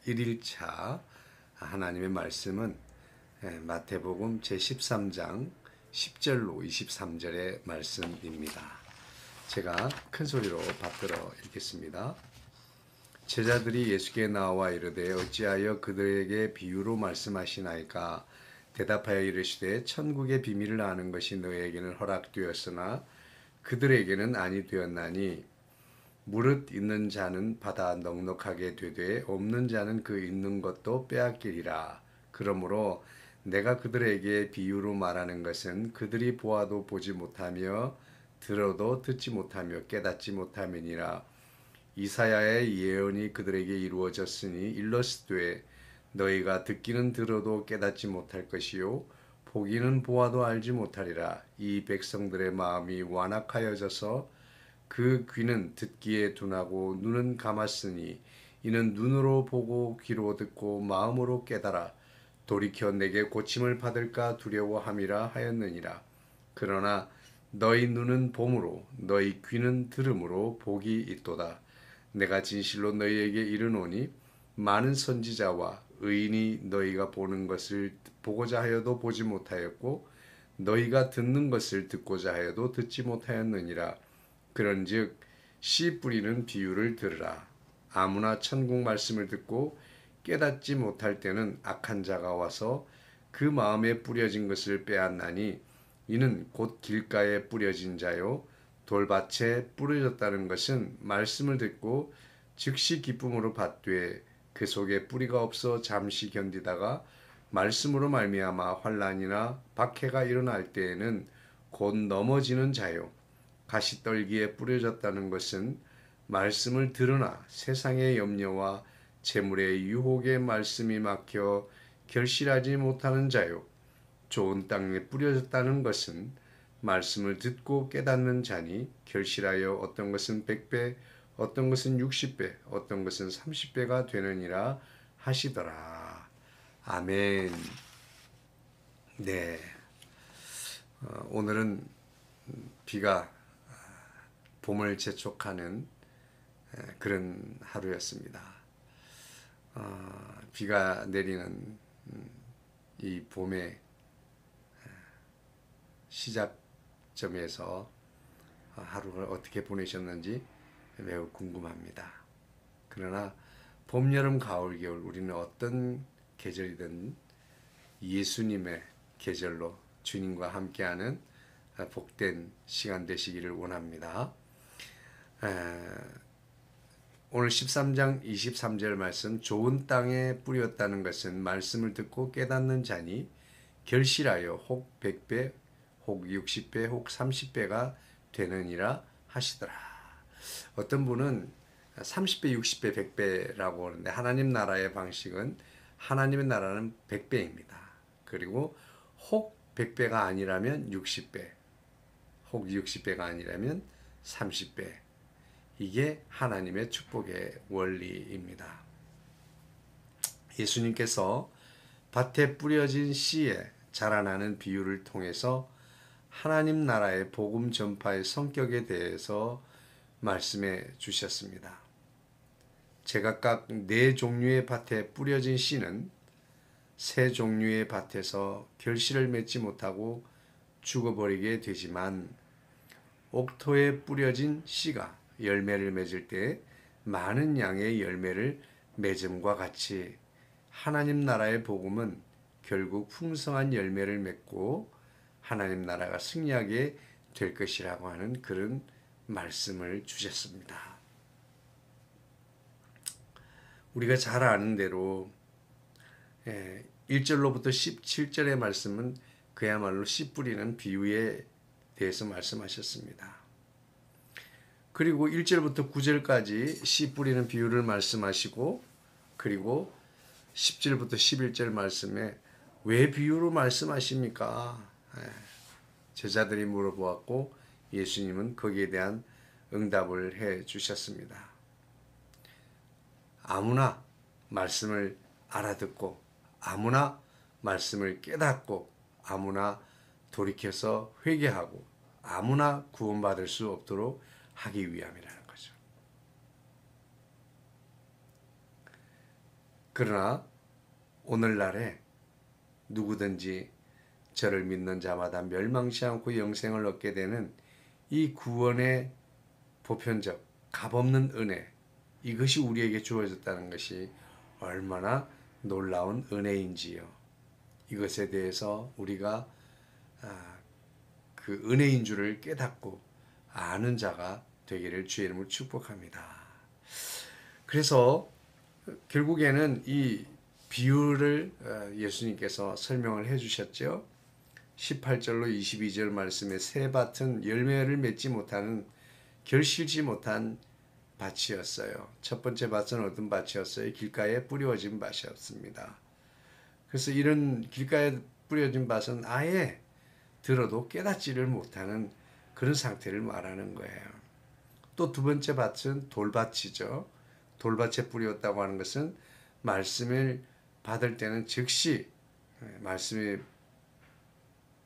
1일차 하나님의 말씀은 마태복음 제13장 10절로 23절의 말씀입니다. 제가 큰 소리로 받들어 읽겠습니다. 제자들이 예수께 나와 이르되 어찌하여 그들에게 비유로 말씀하시나이까? 대답하여 이르시되 천국의 비밀을 아는 것이 너희에게는 허락되었으나 그들에게는 아니 되었나니 무릇 있는 자는 받아 넉넉하게 되되 없는 자는 그 있는 것도 빼앗기리라. 그러므로 내가 그들에게 비유로 말하는 것은 그들이 보아도 보지 못하며 들어도 듣지 못하며 깨닫지 못함이니라. 이사야의 예언이 그들에게 이루어졌으니 일러스되 너희가 듣기는 들어도 깨닫지 못할 것이요 보기는 보아도 알지 못하리라. 이 백성들의 마음이 완악하여져서 그 귀는 듣기에 둔하고 눈은 감았으니 이는 눈으로 보고 귀로 듣고 마음으로 깨달아 돌이켜 내게 고침을 받을까 두려워함이라 하였느니라. 그러나 너희 눈은 봄으로 너희 귀는 들음으로 복이 있도다. 내가 진실로 너희에게 이르노니 많은 선지자와 의인이 너희가 보는 것을 보고자 하여도 보지 못하였고 너희가 듣는 것을 듣고자 하여도 듣지 못하였느니라. 그런즉 씨 뿌리는 비유를 들으라. 아무나 천국 말씀을 듣고 깨닫지 못할 때는 악한 자가 와서 그 마음에 뿌려진 것을 빼앗나니 이는 곧 길가에 뿌려진 자요 돌밭에 뿌려졌다는 것은 말씀을 듣고 즉시 기쁨으로 받되 그 속에 뿌리가 없어 잠시 견디다가 말씀으로 말미암아 환난이나 박해가 일어날 때에는 곧 넘어지는 자요 가시떨기에 뿌려졌다는 것은 말씀을 들으나 세상의 염려와 재물의 유혹에 말씀이 막혀 결실하지 못하는 자요 좋은 땅에 뿌려졌다는 것은 말씀을 듣고 깨닫는 자니 결실하여 어떤 것은 100배 어떤 것은 60배 어떤 것은 30배가 되느니라 하시더라. 아멘. 네, 오늘은 비가 봄을 재촉하는 그런 하루였습니다. 비가 내리는 이 봄의 시작점에서 하루를 어떻게 보내셨는지 매우 궁금합니다. 그러나 봄, 여름, 가을, 겨울 우리는 어떤 계절이든 예수님의 계절로 주님과 함께하는 복된 시간 되시기를 원합니다. 오늘 13장 23절 말씀 좋은 땅에 뿌렸다는 것은 말씀을 듣고 깨닫는 자니 결실하여 혹 100배 혹 60배 혹 30배가 되느니라 하시더라. 어떤 분은 30배 60배 100배라고 하는데 하나님 나라의 방식은 하나님의 나라는 100배입니다. 그리고 혹 100배가 아니라면 60배 혹 60배가 아니라면 30배 이게 하나님의 축복의 원리입니다. 예수님께서 밭에 뿌려진 씨에 자라나는 비유를 통해서 하나님 나라의 복음 전파의 성격에 대해서 말씀해 주셨습니다. 제각각 4종류의 밭에 뿌려진 씨는 3종류의 밭에서 결실을 맺지 못하고 죽어버리게 되지만 옥토에 뿌려진 씨가 열매를 맺을 때 많은 양의 열매를 맺음과 같이 하나님 나라의 복음은 결국 풍성한 열매를 맺고 하나님 나라가 승리하게 될 것이라고 하는 그런 말씀을 주셨습니다. 우리가 잘 아는 대로 1절로부터 17절의 말씀은 그야말로 씨 뿌리는 비유에 대해서 말씀하셨습니다. 그리고 1절부터 9절까지 씨 뿌리는 비유를 말씀하시고 그리고 10절부터 11절 말씀에 왜 비유로 말씀하십니까? 제자들이 물어보았고 예수님은 거기에 대한 응답을 해 주셨습니다. 아무나 말씀을 알아듣고 아무나 말씀을 깨닫고 아무나 돌이켜서 회개하고 아무나 구원받을 수 없도록 하기 위함이라는 거죠. 그러나 오늘날에 누구든지 저를 믿는 자마다 멸망치 않고 영생을 얻게 되는 이 구원의 보편적 값없는 은혜, 이것이 우리에게 주어졌다는 것이 얼마나 놀라운 은혜인지요. 이것에 대해서 우리가 그 은혜인 줄을 깨닫고 아는 자가 되기를 주의 이름으로 축복합니다. 그래서 결국에는 이 비유를 예수님께서 설명을 해주셨죠. 18절로 22절 말씀에 새 밭은 열매를 맺지 못하는 결실지 못한 밭이었어요. 첫 번째 밭은 어떤 밭이었어요? 길가에 뿌려진 밭이었습니다. 그래서 이런 길가에 뿌려진 밭은 아예 들어도 깨닫지를 못하는 그런 상태를 말하는 거예요. 또 두 번째 밭은 돌밭이죠. 돌밭에 뿌렸다고 하는 것은 말씀을 받을 때는 즉시 말씀을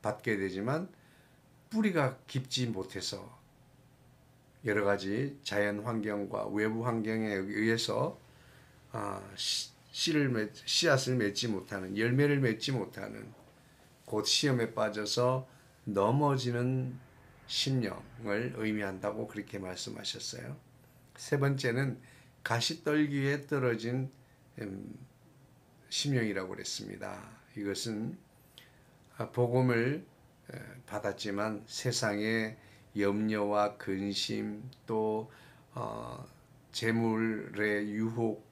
받게 되지만 뿌리가 깊지 못해서 여러 가지 자연 환경과 외부 환경에 의해서 씨앗을 맺지 못하는, 열매를 맺지 못하는, 곧 시험에 빠져서 넘어지는 심령을 의미한다고 그렇게 말씀하셨어요. 세 번째는 가시떨기에 떨어진 심령이라고 그랬습니다. 이것은 복음을 받았지만 세상의 염려와 근심, 또 재물의 유혹,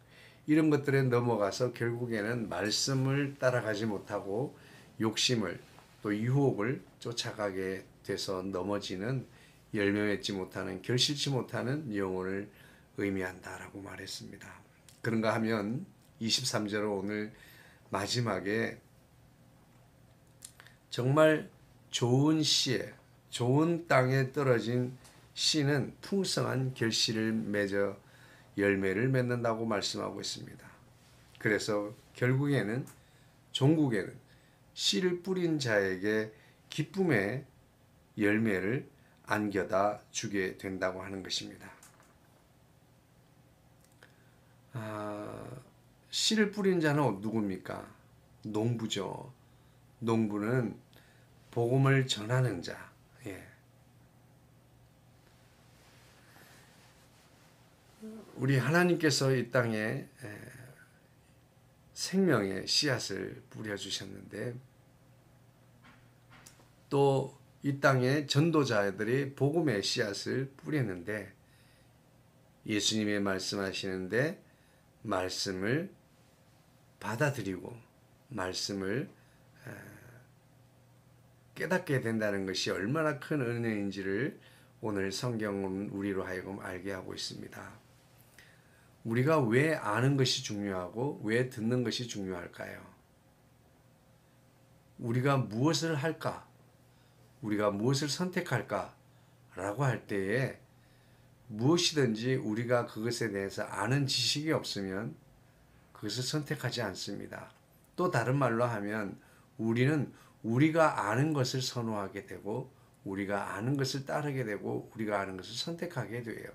이런 것들에 넘어가서 결국에는 말씀을 따라가지 못하고 욕심을, 또 유혹을 쫓아가게 돼서 넘어지는, 열매 맺지 못하는, 결실치 못하는 영혼을 의미한다라고 말했습니다. 그런가 하면 23절은 오늘 마지막에 정말 좋은 씨에, 좋은 땅에 떨어진 씨는 풍성한 결실을 맺어 열매를 맺는다고 말씀하고 있습니다. 그래서 결국에는 종국에는 씨를 뿌린 자에게 기쁨의 열매를 안겨다 주게 된다고 하는 것입니다. 씨를 뿌린 자는 누굽니까? 농부죠. 농부는 복음을 전하는 자. 예. 우리 하나님께서 이 땅에 생명의 씨앗을 뿌려주셨는데, 또 이 땅에 전도자들이 복음의 씨앗을 뿌렸는데, 예수님의 말씀하시는데 말씀을 받아들이고 말씀을 깨닫게 된다는 것이 얼마나 큰 은혜인지를 오늘 성경은 우리로 하여금 알게 하고 있습니다. 우리가 왜 아는 것이 중요하고 왜 듣는 것이 중요할까요? 우리가 무엇을 할까? 우리가 무엇을 선택할까? 라고 할 때에 무엇이든지 우리가 그것에 대해서 아는 지식이 없으면 그것을 선택하지 않습니다. 또 다른 말로 하면 우리는 우리가 아는 것을 선호하게 되고 우리가 아는 것을 따르게 되고 우리가 아는 것을 선택하게 돼요.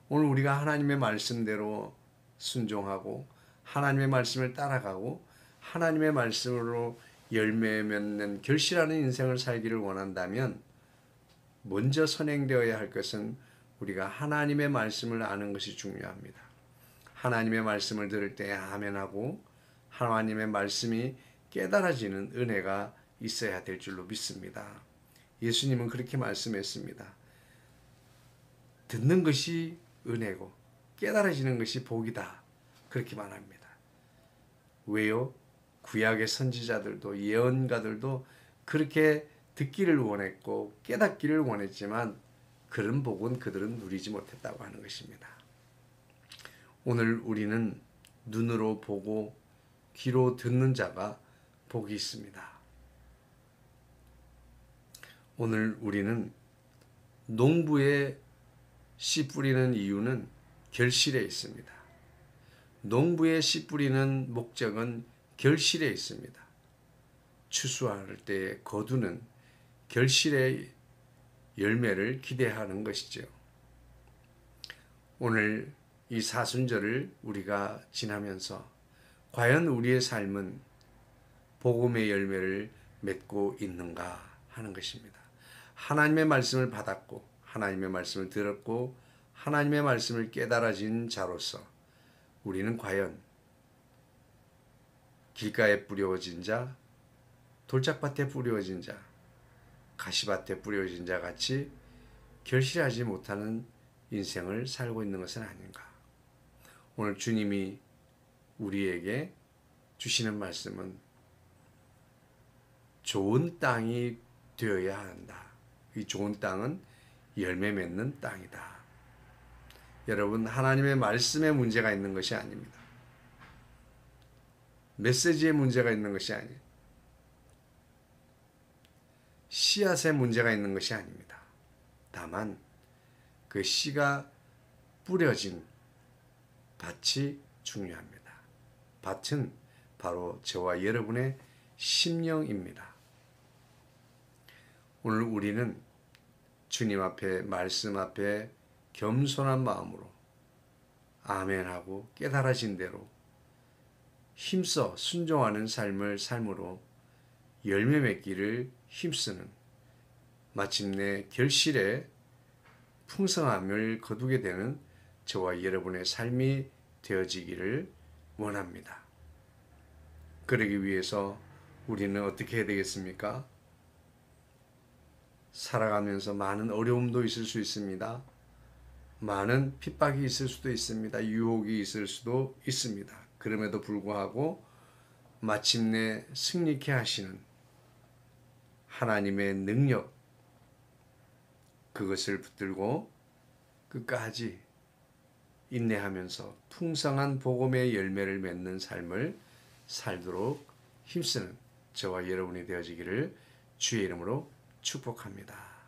오늘 우리가 하나님의 말씀대로 순종하고 하나님의 말씀을 따라가고 하나님의 말씀으로 열매 맺는 결실하는 인생을 살기를 원한다면 먼저 선행되어야 할 것은 우리가 하나님의 말씀을 아는 것이 중요합니다. 하나님의 말씀을 들을 때 아멘하고 하나님의 말씀이 깨달아지는 은혜가 있어야 될 줄로 믿습니다. 예수님은 그렇게 말씀했습니다. 듣는 것이 은혜고 깨달아지는 것이 복이다. 그렇게 말합니다. 왜요? 구약의 선지자들도 예언가들도 그렇게 듣기를 원했고 깨닫기를 원했지만 그런 복은 그들은 누리지 못했다고 하는 것입니다. 오늘 우리는 눈으로 보고 귀로 듣는 자가 복이 있습니다. 오늘 우리는 농부에 씨 뿌리는 이유는 결실에 있습니다. 농부에 씨 뿌리는 목적은 결실에 있습니다. 추수할 때 거두는 결실의 열매를 기대하는 것이죠. 오늘 이 사순절을 우리가 지나면서 과연 우리의 삶은 복음의 열매를 맺고 있는가 하는 것입니다. 하나님의 말씀을 받았고 하나님의 말씀을 들었고 하나님의 말씀을 깨달아진 자로서 우리는 과연 길가에 뿌려진 자, 돌짝밭에 뿌려진 자, 가시밭에 뿌려진 자 같이 결실하지 못하는 인생을 살고 있는 것은 아닌가. 오늘 주님이 우리에게 주시는 말씀은 좋은 땅이 되어야 한다. 이 좋은 땅은 열매 맺는 땅이다. 여러분, 하나님의 말씀에 문제가 있는 것이 아닙니다. 메시지에 문제가 있는 것이 아니에요. 씨앗에 문제가 있는 것이 아닙니다. 다만 그 씨가 뿌려진 밭이 중요합니다. 밭은 바로 저와 여러분의 심령입니다. 오늘 우리는 주님 앞에, 말씀 앞에 겸손한 마음으로 아멘하고 깨달아진 대로 힘써 순종하는 삶을 삶으로 열매 맺기를 힘쓰는, 마침내 결실에 풍성함을 거두게 되는 저와 여러분의 삶이 되어지기를 원합니다. 그러기 위해서 우리는 어떻게 해야 되겠습니까? 살아가면서 많은 어려움도 있을 수 있습니다. 많은 핍박이 있을 수도 있습니다. 유혹이 있을 수도 있습니다. 그럼에도 불구하고 마침내 승리케 하시는 하나님의 능력, 그것을 붙들고 끝까지 인내하면서 풍성한 복음의 열매를 맺는 삶을 살도록 힘쓰는 저와 여러분이 되어지기를 주의 이름으로 축복합니다.